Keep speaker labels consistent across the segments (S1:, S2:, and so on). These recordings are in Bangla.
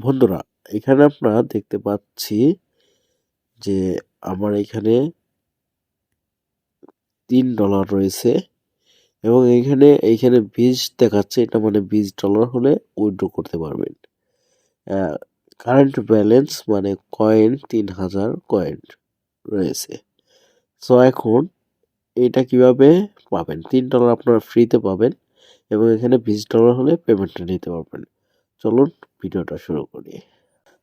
S1: বন্ধুরা, এখানে আপনারা দেখতে পাচ্ছি যে আমার এখানে $3 রয়েছে এবং এইখানে 20 দেখাচ্ছে, এটা মানে $20 হলে উইথড্র করতে পারবেন। কারেন্ট ব্যালেন্স মানে কয়েন 3000 কয়েন রয়েছে। সো এখন এটা কিভাবে পাবেন? $3 আপনারা ফ্রিতে পাবেন এবং এখানে $20 হলে পেমেন্টটা নিতে পারবেন। চলুন ভিডিওটা শুরু করি।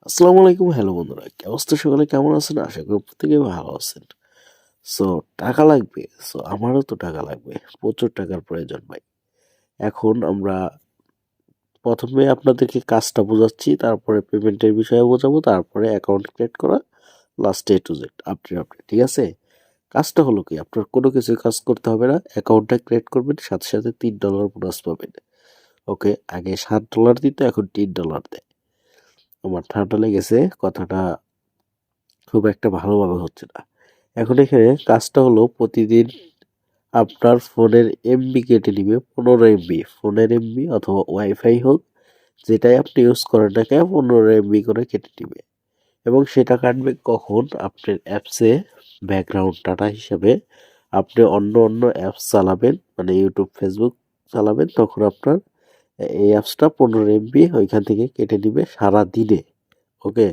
S1: আসসালামু আলাইকুম, হ্যালো বন্ধুরা, কি অবস্থা? সকালে কেমন আছেন? আশা করি প্রত্যেকে ভালো আছেন। সো টাকা লাগবে, সো আমারও তো টাকা লাগবে, প্রচুর টাকার প্রয়োজন ভাই। এখন আমরা প্রথমে আপনাদেরকে কাজটা বোঝাচ্ছি, তারপরে পেমেন্টের বিষয়ে বোঝাবো, তারপরে অ্যাকাউন্ট ক্রিয়েট করা, last A to Z update. ঠিক আছে? কাজটা হলো কি, আপনার কোনো কিছু কাজ করতে হবে না, অ্যাকাউন্টটা ক্রিয়েট করবেন, সাথে সাথে $3 বোনাস পাবেন। ওকে, আগে $7 দিত, এখন $3 দেয়। আমার ঠান্ডা লেগেছে, কথাটা খুব একটা ভালোভাবে হচ্ছে না। এখন এখানে কাজটা হলো, প্রতিদিন আপনার ফোনের এমবি কেটে নিবে 15 MB, ফোনের এমবি অথবা ওয়াইফাই হোক, যেটাই আপনি ইউজ করেন না কেন, 15 MB করে কেটে নিবে। এবং সেটা কাটবে কখন? আপনার অ্যাপসে ব্যাকগ্রাউন্ড ডাটা হিসাবে আপনি অন্য অন্য অ্যাপস চালাবেন, মানে ইউটিউব, ফেসবুক চালাবেন, তখন আপনার এই অ্যাপসটা 15 MB ওইখান থেকে কেটে নিবে সারা দিনে। ওকে,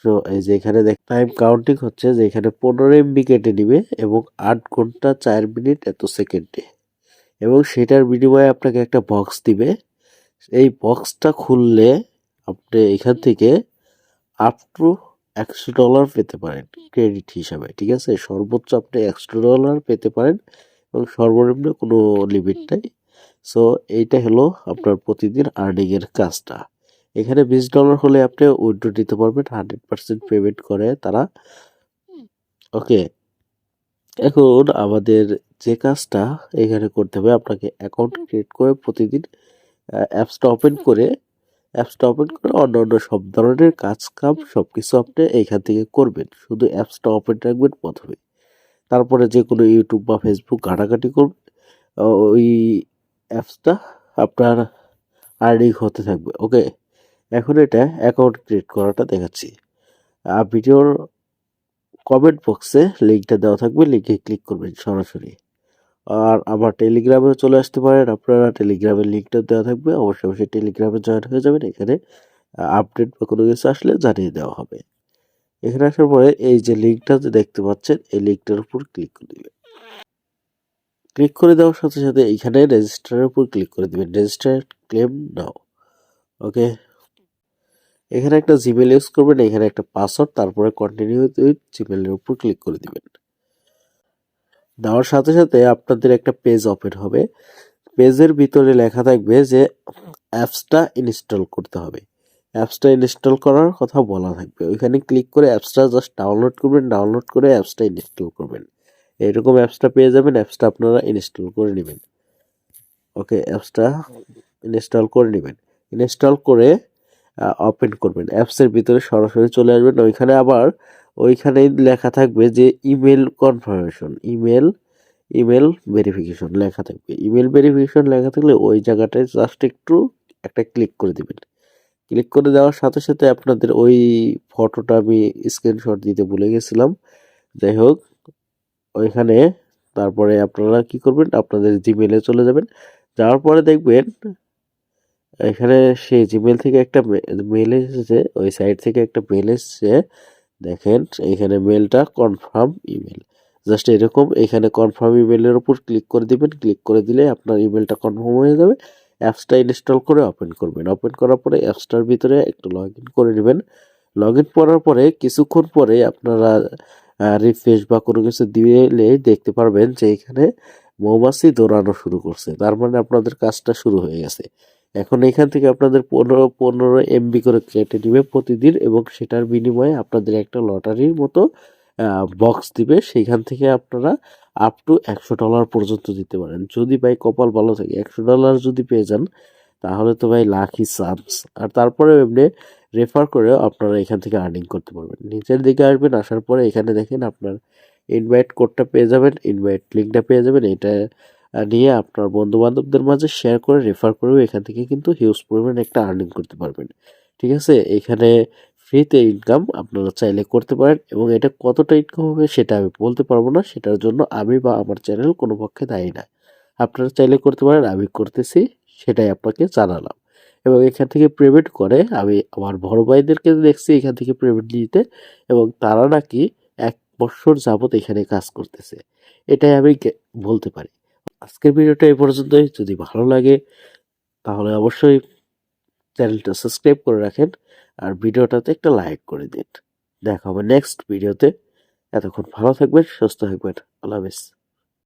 S1: তো এই যে এখানে টাইম কাউন্টিং হচ্ছে যে এখানে 15 MB কেটে নিবে এবং 8 ঘন্টা 4 মিনিট এত সেকেন্ডে, এবং সেটার বিনিময়ে আপনাকে একটা বক্স দিবে। এই বক্সটা খুললে আপনি এখান থেকে আপ টু $100 পেতে পারেন ক্রেডিট হিসাবে। ঠিক আছে, সর্বোচ্চ আপনি $100 পেতে পারেন এবং সর্বনিম্ন কোনো লিমিট নাই। সো এইটা হলো আপনার প্রতিদিন আর্নিং এর কাজটা। এখানে $20 হলে আপনি উইথড্র দিতে পারবেন, 100% পেমেন্ট করে তারা। ওকে, এখন আমাদের যে কাজটা এখানে করতে হবে, আপনাকে অ্যাকাউন্ট ক্রিয়েট করে প্রতিদিন অ্যাপসটা ওপেন করে অন্য সব ধরনের কাজ কাম সবকিছু আপনি এইখান থেকে করবেন। শুধু অ্যাপসটা ওপেন রাখবেন প্রথমে, তারপরে যে কোনো ইউটিউব বা ফেসবুক ঘাটাঘাটি করবেন, ওই অ্যাপসটা আপনার আর্নিং হতে থাকবে। ওকে, এখন এটা অ্যাকাউন্ট ক্রিয়েট করাটা দেখাচ্ছি। ভিডিওর কমেন্ট বক্সে লিঙ্কটা দেওয়া থাকবে, লিঙ্কে ক্লিক করবেন সরাসরি। আর আমার টেলিগ্রামেও চলে আসতে পারেন আপনারা, টেলিগ্রামের লিঙ্কটা দেওয়া থাকবে, অবশ্যই টেলিগ্রামে জয়েন হয়ে যাবেন। এখানে আপডেট বা কোনো কিছু আসলে জানিয়ে দেওয়া হবে। এখানে আসার পরে এই যে লিঙ্কটা যে দেখতে পাচ্ছেন, এই লিঙ্কটার উপর ক্লিক করে দিবেন। ক্লিক করে দেওয়ার সাথে সাথে এইখানে রেজিস্টারের উপর ক্লিক করে দিবেন, রেজিস্টার ক্লেম নাও। ওকে, এখানে একটা জিমেল ইউজ করবেন, এখানে একটা পাসওয়ার্ড, তারপরে কন্টিনিউ উইথ জিমেলের উপর ক্লিক করে দিবেন। দেওয়ার সাথে সাথে আপনাদের একটা পেজ ওপেন হবে। পেজের ভিতরে লেখা থাকবে যে অ্যাপসটা ইনস্টল করতে হবে। অ্যাপসটা ইনস্টল করার কথা বলা থাকবে, ওইখানে ক্লিক করে অ্যাপসটা জাস্ট ডাউনলোড করবেন, ডাউনলোড করে অ্যাপসটা ইনস্টল করবেন। এরকম অ্যাপসটা পেয়ে যাবেন, অ্যাপসটা আপনারা ইনস্টল করে নেবেন। ওকে, অ্যাপসটা ইনস্টল করে নেবেন, ইনস্টল করে ওপেন করবেন, অ্যাপসের ভিতরে সরাসরি চলে আসবেন। ওইখানেই লেখা থাকবে যে ইমেল কনফার্মেশন, ইমেল ভেরিফিকেশন লেখা থাকবে। ইমেল ভেরিফিকেশন লেখা থাকলে ওই জায়গাটায় জাস্ট একটু একটা ক্লিক করে দিবেন। ক্লিক করে দেওয়ার সাথে সাথে আপনাদের ওই ফটোটা আমি স্ক্রিনশট দিতে ভুলে গেছিলাম, যাই হোক ওইখানে, তারপরে আপনারা কি করবেন, আপনাদের জিমেলে চলে যাবেন। যাওয়ার পরে দেখবেন এখানে সেই জিমেল থেকে একটা মেল এসেছে, ওই সাইট থেকে একটা মেল এসেছে, দেখেন এখানে মেলটা কনফার্ম ইমেল। জাস্ট এরকম এখানে কনফার্ম ইমেলের উপর ক্লিক করে দিবেন, ক্লিক করে দিলে আপনার ইমেলটা কনফার্ম হয়ে যাবে। অ্যাপসটা ইনস্টল করে ওপেন করবেন, ওপেন করার পরে অ্যাপসটার ভিতরে একটু লগ ইন করে নেবেন। লগ ইন করার পরে কিছুক্ষণ পরে আপনারা রিফ্রেশ বা কোনো কিছু দিলে দেখতে পারবেন যে এখানে মৌমাছি দৌড়ানো শুরু করছে, তার মানে আপনাদের কাজটা শুরু হয়ে গেছে। এখন এখান থেকে আপনাদের 15 MB করে কেটে দিবে প্রতিদিন, এবং সেটার বিনিময়ে আপনাদের একটা লটারির মতো বক্স দিবে, সেইখান থেকে আপনারা আপ টু $100 পর্যন্ত দিতে পারেন। যদি ভাই কপাল ভালো থাকে $100 যদি পেয়ে যান, তাহলে তো ভাই লাখই চান্স। আর তারপরে এমনি রেফার করে আপনারা এখান থেকে আর্নিং করতে পারবেন। নিচের দিকে আসবেন, আসার পরে এখানে দেখেন আপনার ইনভাইট কোডটা পেয়ে যাবেন, ইনভাইট লিঙ্কটা পেয়ে যাবেন। এটা নিয়ে আপনার বন্ধু বান্ধবদের মাঝে শেয়ার করে রেফার করেও এখান থেকে কিন্তু হিউজ পরিমাণে একটা আর্নিং করতে পারবেন। ঠিক আছে? এখানে ফ্রিতে ইনকাম আপনারা চাইলে করতে পারেন এবং এটা কতটা ইনকাম হবে সেটা আমি বলতে পারবো না। সেটার জন্য আমি বা আমার চ্যানেল কোনো পক্ষে দায়ী না। আপনারা চাইলে করতে পারেন, আমি করতেছি সেটাই আপনাকে জানালাম। এবং এখান থেকে পেমেন্ট করে আমি আমার বড় ভাইদেরকে দেখছি এখান থেকে পেমেন্ট নিতে এবং তারা নাকি ১ বৎসর যাবত এখানে কাজ করতেছে। এটাই আমি বলতে পারি। আজকের ভিডিওটা এই পর্যন্তই। যদি ভালো লাগে তাহলে অবশ্যই চ্যানেলটা সাবস্ক্রাইব করে রাখেন আর ভিডিওটাতে একটা লাইক করে দিন। দেখা হবে নেক্সট ভিডিওতে। এতক্ষণ ভালো থাকবেন, সুস্থ থাকবেন। আল্লাহ হাফেজ।